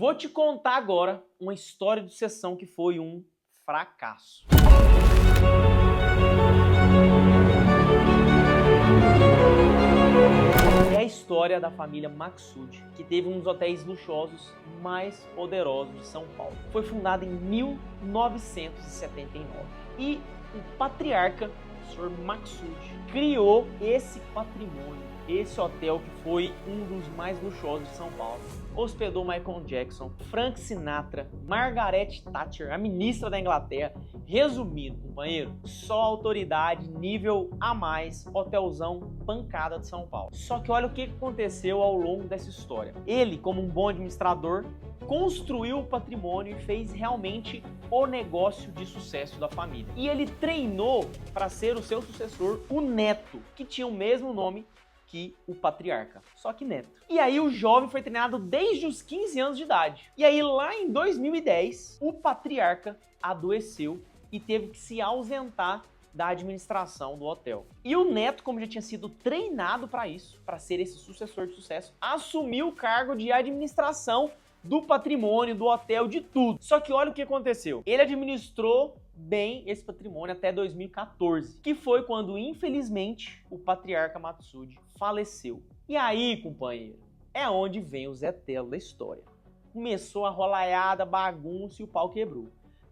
Vou te contar agora uma história de sucessão que foi um fracasso. É a história da família Maksud, que teve um dos hotéis luxuosos mais poderosos de São Paulo. Foi fundada em 1979 e o patriarca, o Sr. Maksud, criou esse patrimônio, esse hotel que foi um dos mais luxuosos de São Paulo. Hospedou Michael Jackson, Frank Sinatra, Margaret Thatcher, a ministra da Inglaterra. Resumindo, companheiro, só autoridade nível A+, hotelzão pancada de São Paulo. Só que olha o que aconteceu ao longo dessa história. Ele, como um bom administrador, construiu o patrimônio e fez realmente o negócio de sucesso da família. E ele treinou para ser o seu sucessor, o neto, que tinha o mesmo nome que o patriarca, só que neto. E aí o jovem foi treinado desde os 15 anos de idade. E aí lá em 2010, o patriarca adoeceu e teve que se ausentar da administração do hotel. E o neto, como já tinha sido treinado para isso, para ser esse sucessor de sucesso, assumiu o cargo de administração do patrimônio, do hotel, de tudo. Só que olha o que aconteceu. Ele administrou bem esse patrimônio até 2014, que foi quando, infelizmente, o patriarca Maksud faleceu. E aí, companheiro, é onde vem o Zé Telo da história. Começou a rolaiada, bagunça e o pau quebrou.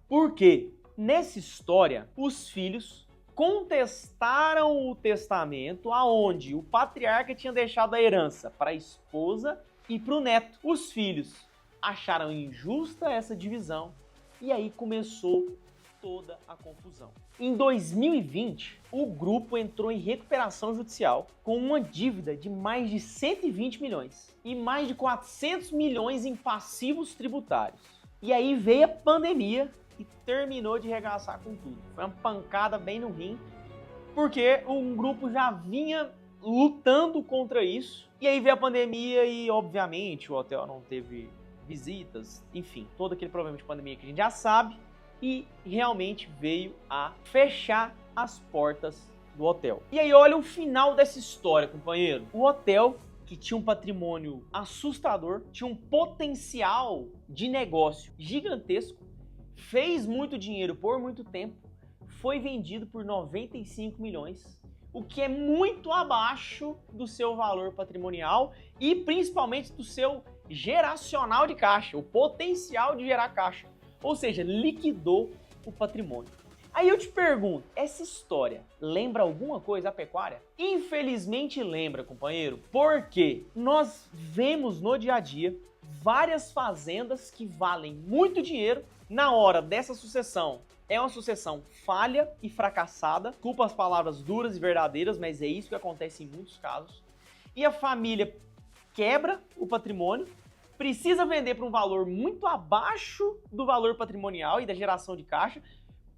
Por quê? Nessa história, os filhos contestaram o testamento aonde o patriarca tinha deixado a herança para a esposa e para o neto. Os filhos acharam injusta essa divisão e aí começou toda a confusão. Em 2020, o grupo entrou em recuperação judicial com uma dívida de mais de 120 milhões e mais de 400 milhões em passivos tributários. E aí veio a pandemia e terminou de regaçar com tudo. Foi uma pancada bem no rim, porque um grupo já vinha lutando contra isso. E aí veio a pandemia e, obviamente, o hotel não teve visitas, enfim, todo aquele problema de pandemia que a gente já sabe. E realmente veio a fechar as portas do hotel. E aí olha o final dessa história, companheiro. O hotel, que tinha um patrimônio assustador, tinha um potencial de negócio gigantesco, fez muito dinheiro por muito tempo, foi vendido por 95 milhões, o que é muito abaixo do seu valor patrimonial e principalmente do seu geracional de caixa, o potencial de gerar caixa. Ou seja, liquidou o patrimônio. Aí eu te pergunto, essa história lembra alguma coisa a pecuária? Infelizmente lembra, companheiro, porque nós vemos no dia a dia várias fazendas que valem muito dinheiro na hora dessa sucessão. É uma sucessão falha e fracassada, desculpa as palavras duras e verdadeiras, mas é isso que acontece em muitos casos. E a família quebra o patrimônio, precisa vender por um valor muito abaixo do valor patrimonial e da geração de caixa.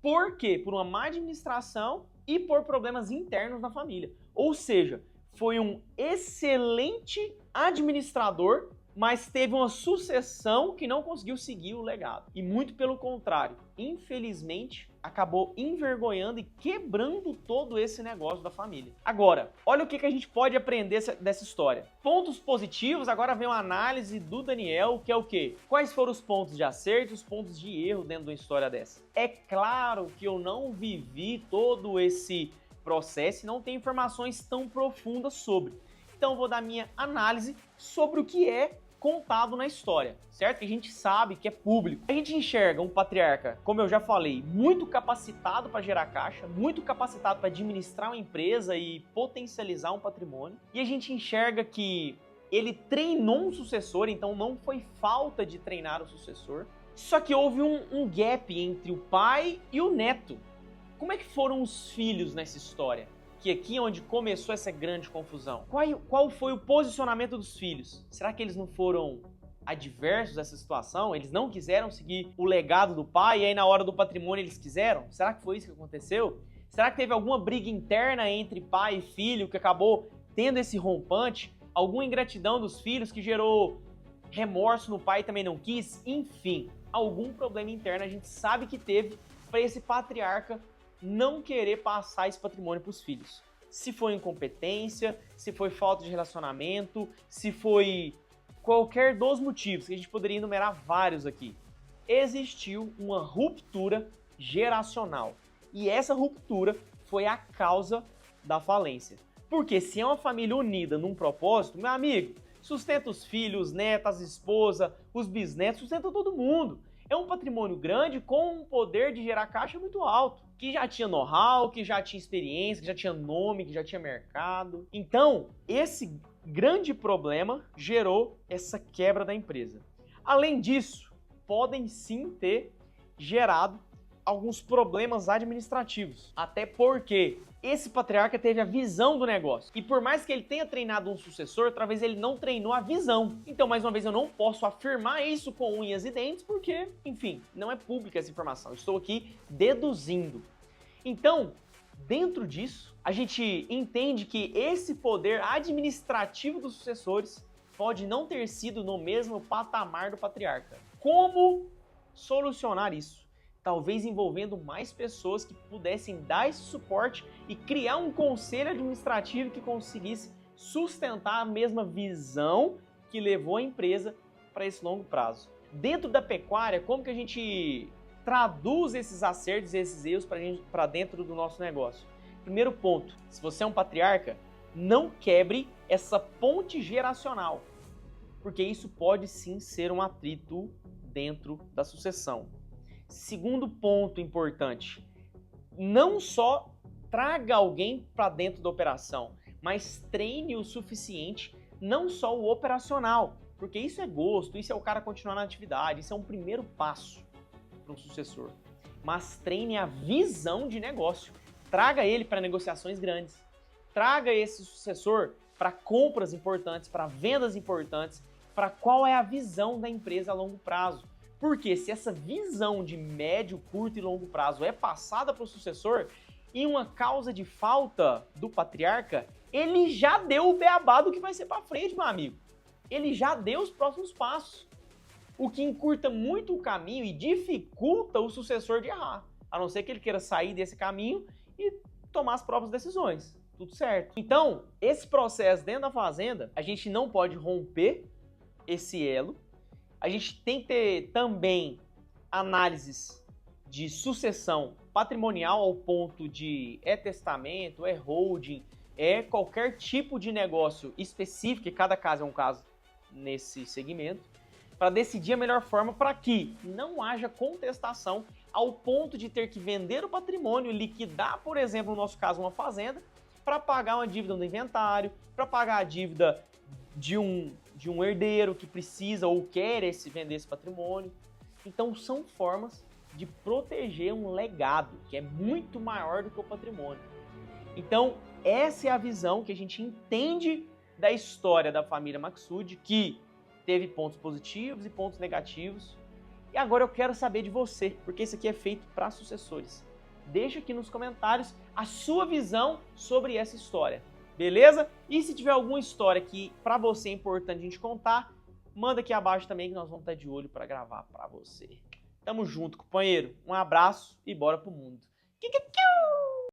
Por quê? Por uma má administração e por problemas internos na família. Ou seja, foi um excelente administrador, mas teve uma sucessão que não conseguiu seguir o legado. E muito pelo contrário, infelizmente, acabou envergonhando e quebrando todo esse negócio da família. Agora, olha o que a gente pode aprender dessa história. Pontos positivos, agora vem uma análise do Daniel, que é o quê? Quais foram os pontos de acerto e os pontos de erro dentro de uma história dessa? É claro que eu não vivi todo esse processo e não tenho informações tão profundas sobre. Então, eu vou dar minha análise sobre o que é contado na história, certo? Que a gente sabe que é público. A gente enxerga um patriarca, como eu já falei, muito capacitado para gerar caixa, muito capacitado para administrar uma empresa e potencializar um patrimônio. E a gente enxerga que ele treinou um sucessor, então não foi falta de treinar o sucessor. Só que houve um gap entre o pai e o neto. Como é que foram os filhos nessa história? Que aqui é onde começou essa grande confusão. Qual foi o posicionamento dos filhos? Será que eles não foram adversos a essa situação? Eles não quiseram seguir o legado do pai e aí na hora do patrimônio eles quiseram? Será que foi isso que aconteceu? Será que teve alguma briga interna entre pai e filho que acabou tendo esse rompante? Alguma ingratidão dos filhos que gerou remorso no pai e também não quis? Enfim, algum problema interno a gente sabe que teve para esse patriarca não querer passar esse patrimônio para os filhos. Se foi incompetência, se foi falta de relacionamento, se foi qualquer dos motivos, que a gente poderia enumerar vários aqui, existiu uma ruptura geracional. E essa ruptura foi a causa da falência. Porque se é uma família unida num propósito, meu amigo, sustenta os filhos, os netos, a esposa, os bisnetos, sustenta todo mundo. É um patrimônio grande com um poder de gerar caixa muito alto, que já tinha know-how, que já tinha experiência, que já tinha nome, que já tinha mercado. Então, esse grande problema gerou essa quebra da empresa. Além disso, podem sim ter gerado alguns problemas administrativos, até porque esse patriarca teve a visão do negócio. E por mais que ele tenha treinado um sucessor, talvez ele não treinou a visão. Então, mais uma vez, eu não posso afirmar isso com unhas e dentes, porque, enfim, não é pública essa informação. Estou aqui deduzindo. Então, dentro disso, a gente entende que esse poder administrativo dos sucessores pode não ter sido no mesmo patamar do patriarca. Como solucionar isso? Talvez envolvendo mais pessoas que pudessem dar esse suporte e criar um conselho administrativo que conseguisse sustentar a mesma visão que levou a empresa para esse longo prazo. Dentro da pecuária, como que a gente traduz esses acertos e esses erros para dentro do nosso negócio? Primeiro ponto, se você é um patriarca, não quebre essa ponte geracional, porque isso pode sim ser um atrito dentro da sucessão. Segundo ponto importante, não só traga alguém para dentro da operação, mas treine o suficiente, não só o operacional, porque isso é gosto, isso é o cara continuar na atividade, isso é um primeiro passo para um sucessor. Mas treine a visão de negócio, traga ele para negociações grandes, traga esse sucessor para compras importantes, para vendas importantes, para qual é a visão da empresa a longo prazo. Porque se essa visão de médio, curto e longo prazo é passada para o sucessor, em uma causa de falta do patriarca, ele já deu o beabá do que vai ser para frente, meu amigo. Ele já deu os próximos passos. O que encurta muito o caminho e dificulta o sucessor de errar. A não ser que ele queira sair desse caminho e tomar as próprias decisões. Tudo certo. Então, esse processo dentro da fazenda, a gente não pode romper esse elo. A gente tem que ter também análises de sucessão patrimonial ao ponto de testamento, holding, qualquer tipo de negócio específico, e cada caso é um caso nesse segmento, para decidir a melhor forma para que não haja contestação ao ponto de ter que vender o patrimônio, liquidar, por exemplo, no nosso caso, uma fazenda, para pagar uma dívida no inventário, para pagar a dívida de um herdeiro que precisa ou quer vender esse patrimônio. Então são formas de proteger um legado que é muito maior do que o patrimônio. Então essa é a visão que a gente entende da história da família Maksud, que teve pontos positivos e pontos negativos. E agora eu quero saber de você, porque isso aqui é feito para sucessores. Deixa aqui nos comentários a sua visão sobre essa história. Beleza? E se tiver alguma história que para você é importante a gente contar, manda aqui abaixo também que nós vamos estar de olho para gravar para você. Tamo junto, companheiro. Um abraço e bora pro mundo.